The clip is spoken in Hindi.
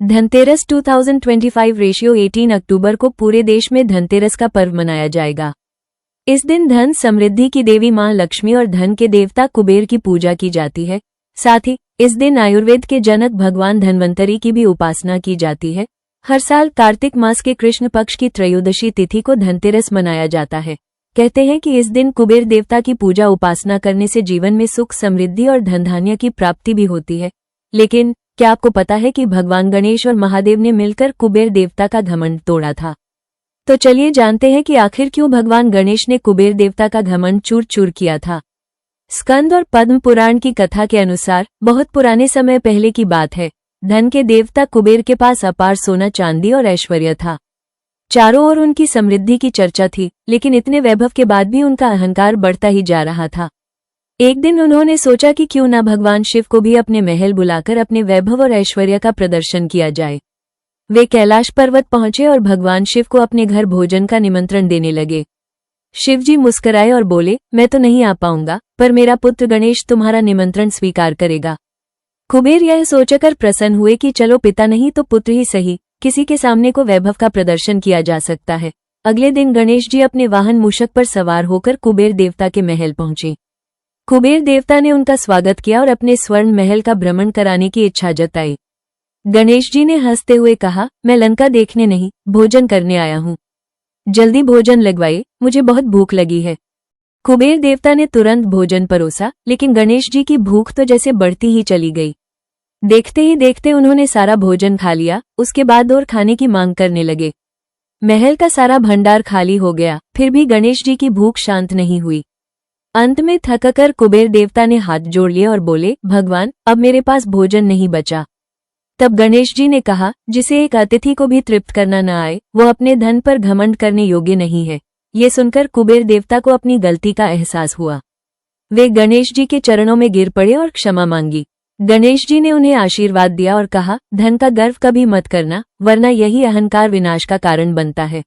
धनतेरस 2025 रेशियो 18 अक्टूबर को पूरे देश में धनतेरस का पर्व मनाया जाएगा। इस दिन धन समृद्धि की देवी मां लक्ष्मी और धन के देवता कुबेर की पूजा की जाती है। साथ ही इस दिन आयुर्वेद के जनक भगवान धन्वंतरी की भी उपासना की जाती है। हर साल कार्तिक मास के कृष्ण पक्ष की त्रयोदशी तिथि को धनतेरस मनाया जाता है। कहते हैं कि इस दिन कुबेर देवता की पूजा उपासना करने से जीवन में सुख समृद्धि और धन धान्य की प्राप्ति भी होती है। लेकिन क्या आपको पता है कि भगवान गणेश और महादेव ने मिलकर कुबेर देवता का घमंड तोड़ा था? तो चलिए जानते हैं कि आखिर क्यों भगवान गणेश ने कुबेर देवता का घमंड चूर चूर किया था। स्कंद और पद्म पुराण की कथा के अनुसार बहुत पुराने समय पहले की बात है। धन के देवता कुबेर के पास अपार सोना चांदी और ऐश्वर्य था। चारों ओर उनकी समृद्धि की चर्चा थी, लेकिन इतने वैभव के बाद भी उनका अहंकार बढ़ता ही जा रहा था। एक दिन उन्होंने सोचा कि क्यों न भगवान शिव को भी अपने महल बुलाकर अपने वैभव और ऐश्वर्य का प्रदर्शन किया जाए। वे कैलाश पर्वत पहुंचे और भगवान शिव को अपने घर भोजन का निमंत्रण देने लगे। शिवजी मुस्कुराए और बोले, मैं तो नहीं आ पाऊंगा, पर मेरा पुत्र गणेश तुम्हारा निमंत्रण स्वीकार करेगा। कुबेर यह सोचकर प्रसन्न हुए कि चलो पिता नहीं तो पुत्र ही सही, किसी के सामने को वैभव का प्रदर्शन किया जा सकता है। अगले दिन गणेश जी अपने वाहन मूषक पर सवार होकर कुबेर देवता के महल पहुंचे। कुबेर देवता ने उनका स्वागत किया और अपने स्वर्ण महल का भ्रमण कराने की इच्छा जताई। गणेश जी ने हंसते हुए कहा, मैं लंका देखने नहीं, भोजन करने आया हूँ। जल्दी भोजन लगवाइए, मुझे बहुत भूख लगी है। कुबेर देवता ने तुरंत भोजन परोसा, लेकिन गणेश जी की भूख तो जैसे बढ़ती ही चली गई। देखते ही देखते उन्होंने सारा भोजन खा लिया। उसके बाद और खाने की मांग करने लगे। महल का सारा भंडार खाली हो गया, फिर भी गणेश जी की भूख शांत नहीं हुई। अंत में थककर कुबेर देवता ने हाथ जोड़ लिए और बोले, भगवान, अब मेरे पास भोजन नहीं बचा। तब गणेश जी ने कहा, जिसे एक अतिथि को भी तृप्त करना न आए, वो अपने धन पर घमंड करने योग्य नहीं है। ये सुनकर कुबेर देवता को अपनी गलती का एहसास हुआ। वे गणेश जी के चरणों में गिर पड़े और क्षमा मांगी। गणेश जी ने उन्हें आशीर्वाद दिया और कहा, धन का गर्व कभी मत करना, वरना यही अहंकार विनाश का कारण बनता है।